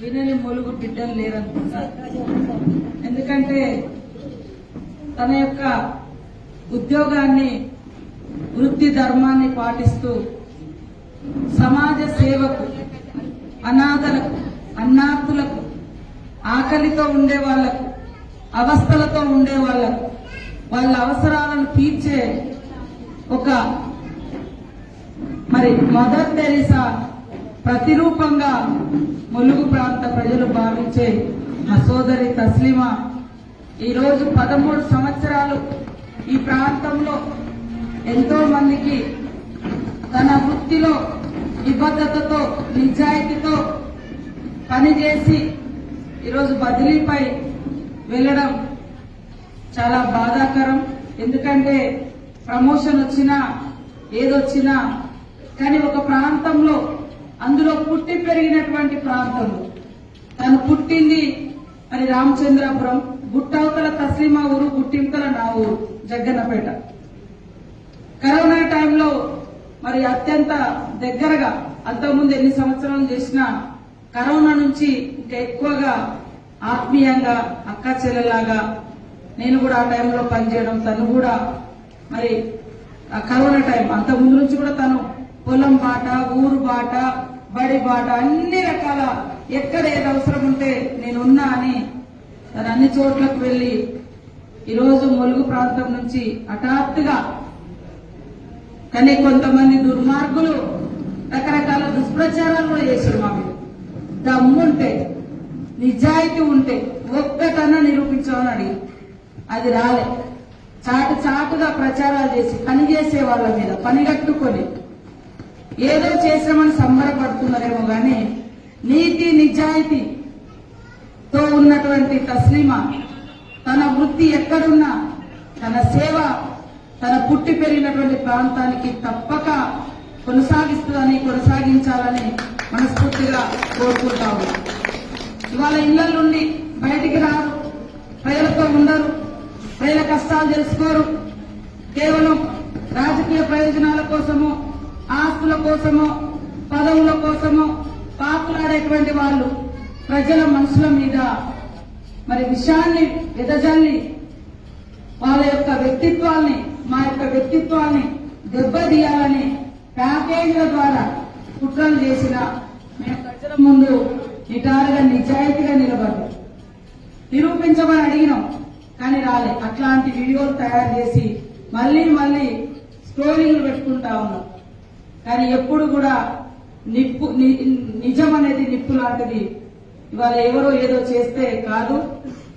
వినని ములుగు బిడ్డలు లేరనుకుంటా. ఎందుకంటే తన యొక్క ఉద్యోగాన్ని వృత్తి ధర్మాన్ని పాటిస్తూ సమాజ సేవకు, అనాథలకు, అన్నార్థులకు, ఆకలితో ఉండే వాళ్లకు, అవస్థలతో ఉండే వాళ్లకు వాళ్ళ అవసరాలను తీర్చే ఒక మదర్ తెరీసా ప్రతిరూపంగా ములుగు ప్రాంత ప్రజలు భావించే మా సోదరి తస్లీమా ఈరోజు 13 సంవత్సరాలు ఈ ప్రాంతంలో ఎంతో మందికి తన వృత్తిలో నిబద్ధతతో, నిజాయితీతో పనిచేసి ఈరోజు బదిలీపై వెళ్లడం చాలా బాధాకరం. ఎందుకంటే ప్రమోషన్ వచ్చినా ఏదొచ్చినా కానీ ఒక ప్రాంతంలో, అందులో పుట్టి పెరిగినటువంటి ప్రాంతంలో తను పుట్టింది రామచంద్రాపురం, గుట్టవతల తస్లీమా ఊరు, గుట్టింతల నా ఊరు జగ్గన్నపేట. కరోనా టైంలో అత్యంత దగ్గరగా, అంతకుముందు ఎన్ని సంవత్సరాలు చేసినా కరోనా నుంచి ఇంకా ఎక్కువగా ఆత్మీయంగా అక్క చెల్లెలాగా నేను కూడా ఆ టైంలో పనిచేయడం, తను కూడా కరోనా టైం అంతకుముందు నుంచి కూడా తను పొలం బాట, ఊరు బాట, బడి బాట, అన్ని రకాల ఎక్కడ ఏది అవసరం ఉంటే నేనున్నా అని తను అన్ని చోట్లకు వెళ్లి ఈరోజు ములుగు ప్రాంతం నుంచి హఠాత్తుగా, కానీ కొంతమంది దుర్మార్గులు రకరకాల దుష్ప్రచారాలు కూడా చేశారు. మా మీద దమ్ముంటే, నిజాయితీ ఉంటే ఒక్కటన్నా నిరూపించామని అడిగి అది రాలే. చాటుగా ప్రచారాలు చేసి పనిచేసే వాళ్ళ మీద పనిగట్టుకొని ఏదో చేసామని సంబరపడుతున్నారేమో గాని నీతి నిజాయితీతో ఉన్నటువంటి తస్లీమా తన వృత్తి ఎక్కడున్నా తన సేవ తన పుట్టి పెరిగినటువంటి ప్రాంతానికి తప్పక కొనసాగించాలని మనస్ఫూర్తిగా కోరుకుంటాము. ఇవాళ ఇళ్ల నుండి బయటికి రారు, ప్రజలతో ఉండరు, ప్రజల కష్టాలు తెలుసుకోరు. కేవలం రాజకీయ ప్రయోజనాల కోసమో, ఆస్తుల కోసమో, పదవుల కోసమో పాకులాడేటువంటి వాళ్ళు ప్రజల మనసుల మీద విషయాన్ని వెదజల్లి వాళ్ళ యొక్క వ్యక్తిత్వాల్ని, మా యొక్క వ్యక్తిత్వాన్ని దెబ్బతీయాలని ప్యాకేజీల ద్వారా కుట్రలు చేసిన మేము ప్రజల ముందు నిటారుగా నిజాయితీగా నిరూపించమని అడిగినాం, కానీ రాలే. అట్లాంటి వీడియోలు తయారు చేసి మళ్లీ స్టోరీలు పెట్టుకుంటా ఉన్నాం. కానీ ఎప్పుడు కూడా నిజం అనేది నిప్పు లాంటిది. ఇవాళ ఎవరో ఏదో చేస్తే కాదు,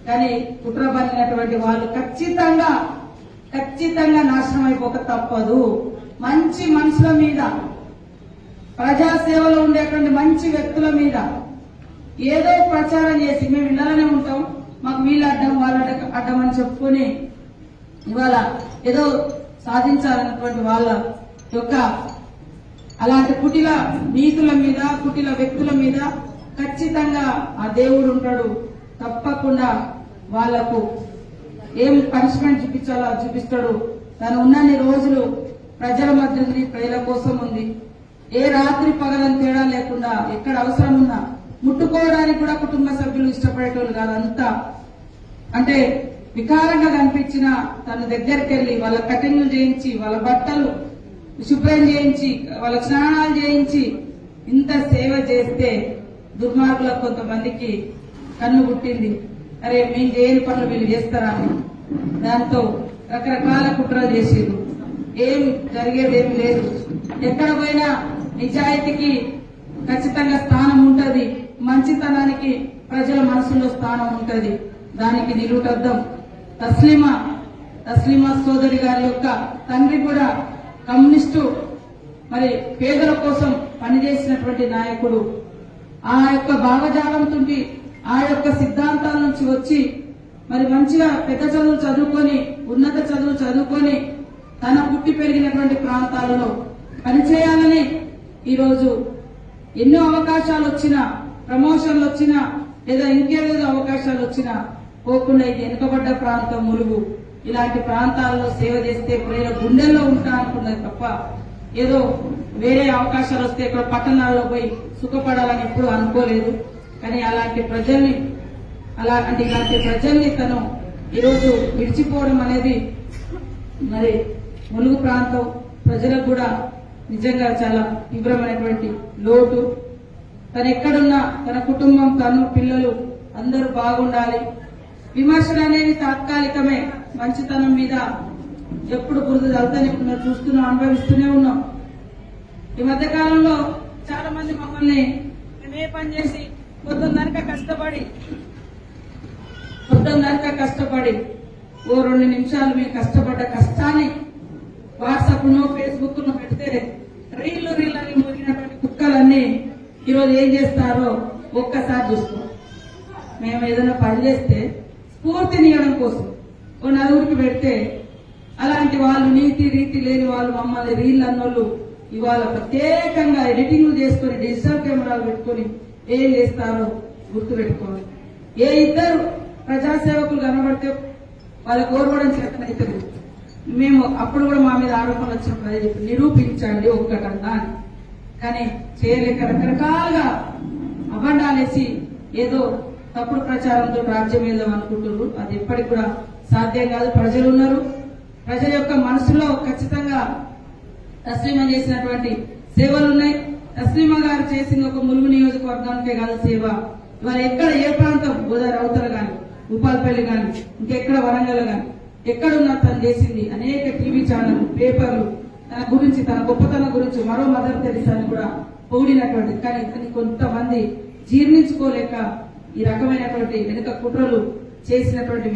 కానీ కుట్ర పన్నినటువంటి వాళ్ళు ఖచ్చితంగా నాశనం అయిపోక తప్పదు. మంచి మనుషుల మీద, ప్రజాసేవలో ఉండేటువంటి మంచి వ్యక్తుల మీద ఏదో ప్రచారం చేసి మేము ఇళ్లలోనే ఉంటాం, మాకు వీళ్ళు అడ్డం వాళ్ళ అడ్డం అని చెప్పుకొని ఇవాళ ఏదో సాధించాలన్నటువంటి వాళ్ళ యొక్క అలాంటి కుటిల నీతుల మీద, కుటిల వ్యక్తుల మీద ఖచ్చితంగా ఆ దేవుడు ఉంటాడు. తప్పకుండా వాళ్లకు ఏం పనిష్మెంట్ చూపించాలో చూపిస్తాడు. తను ఉన్నన్ని రోజులు ప్రజల మధ్య ఉంది, ప్రజల కోసం ఉంది. ఏ రాత్రి పగలని తేడా లేకుండా ఎక్కడ అవసరం ఉన్నా ముట్టుకోవడానికి కూడా కుటుంబ సభ్యులు ఇష్టపడేటోళ్ళు కాదు. అంతా అంటే వికారంగా కనిపించిన తన దగ్గరికి వెళ్లి వాళ్ళ కటింగ్లు చేయించి, వాళ్ళ బట్టలు శుభ్రం చేయించి, వాళ్ళ స్నానాలు చేయించి ఇంత సేవ చేస్తే దుర్మార్గులకు కొంతమందికి కన్ను పుట్టింది. అరే మేము చేయని పనులు వీళ్ళు చేస్తారా అని దాంతో రకరకాల కుట్రలు చేసేది. ఏం జరిగేదేమి లేదు. ఎక్కడ పోయినా నిజాయితీకి ఖచ్చితంగా స్థానం ఉంటది, మంచితనానికి ప్రజల మనసులో స్థానం ఉంటది. దానికి నిలుటద్దం తస్లీమా సోదరి గారి యొక్క తండ్రి కూడా కమ్యూనిస్టు పేదల కోసం పనిచేసినటువంటి నాయకుడు. ఆ యొక్క భావజాలంతో, ఆ యొక్క సిద్ధాంతాల నుంచి వచ్చి మంచిగా పెద్ద చదువులు చదువుకొని, ఉన్నత చదువులు చదువుకొని తన పుట్టి పెరిగినటువంటి ప్రాంతాలలో పనిచేయాలని ఈరోజు ఎన్నో అవకాశాలు వచ్చినా, ప్రమోషన్లు వచ్చినా, లేదా ఇంకేదో అవకాశాలు వచ్చినా పోకుండా ఇది వెనుకబడ్డ ప్రాంతం ములుగు. ఇలాంటి ప్రాంతాల్లో సేవ చేస్తే ప్రజల గుండెల్లో ఉంటా అనుకున్నది తప్ప ఏదో వేరే అవకాశాలు వస్తే ఇక్కడ పట్టణాల్లో పోయి సుఖపడాలని ఎప్పుడు అనుకోలేదు. కానీ ఇలాంటి ప్రజల్ని తను ఈరోజు విడిచిపోవడం అనేది మరి ములుగు ప్రాంతం ప్రజలకు కూడా నిజంగా చాలా తీవ్రమైనటువంటి లోటు. తను ఎక్కడున్నా తన కుటుంబం, తను, పిల్లలు అందరూ బాగుండాలి. విమర్శలు అనేవి తాత్కాలికమే. మంచితనం మీద ఎప్పుడు బురద చల్లుతూనే ఉన్నారు, చూస్తున్నాం, అనుభవిస్తూనే ఉన్నాం. ఈ మధ్య కాలంలో చాలా మంది మమ్మల్ని ఏ పని చేసి పొద్దున్నరక కష్టపడి ఓ 2 నిమిషాలు మేము కష్టపడ్డ కష్టాన్ని వాట్సాప్ ను, ఫేస్బుక్ ను పెడితే రీళ్లు అని మురిగినటువంటి కుక్కలన్నీ ఈరోజు ఏం చేస్తారో ఒక్కసారి చూస్తాం. మేము ఏదైనా పని చేస్తే స్ఫూర్తినియడం కోసం ఓ 4 పెడితే అలాంటి వాళ్ళు, నీతి రీతి లేని వాళ్ళు, మమ్మల్ని రీల్ అన్నోళ్ళు ఇవాళ ప్రత్యేకంగా ఎడిటింగ్ చేసుకుని డిజిటల్ కెమెరాలు పెట్టుకుని ఏం చేస్తారో గుర్తు పెట్టుకోవాలి. ఏ ఇద్దరు ప్రజాసేవకులు కనబడితే వాళ్ళకు ఓర్వడం చేతనైతుంది. మేము అప్పుడు కూడా మా మీద ఆరోపణలు వచ్చినప్పుడు అదే చెప్పి నిరూపించండి ఒక్కటన్నా అని. కానీ చేయలేక రకరకాలుగా అబండాలేసి ఏదో తప్పుడు ప్రచారంతో రాజ్యం వెళ్దాం అనుకుంటున్నారు. అది ఎప్పటికి కూడా సాధ్యం కాదు. ప్రజలు ఉన్నారు. ప్రజల యొక్క మనసులో ఖచ్చితంగా తస్లీమా చేసినటువంటి సేవలు ఉన్నాయి. తస్లీమా గారు చేసిన ఒక ములుగు నియోజకవర్గానికే కాదు సేవ. ఇవాళ ఎక్కడ ఏ ప్రాంతం, గోదావరి అవతల గాని, భూపాలపల్లి గాని, ఇంకెక్కడ వరంగల్ గాని ఎక్కడున్నా తను చేసింది అనేక టీవీ ఛానల్, పేపర్లు తన గురించి, తన గొప్పతనం గురించి మరో మదర్ తెరీసాని కూడా పొగిడినటువంటి. కానీ కొంతమంది జీర్ణించుకోలేక ఈ రకమైనటువంటి వెనుక కుట్రలు చేసినటువంటి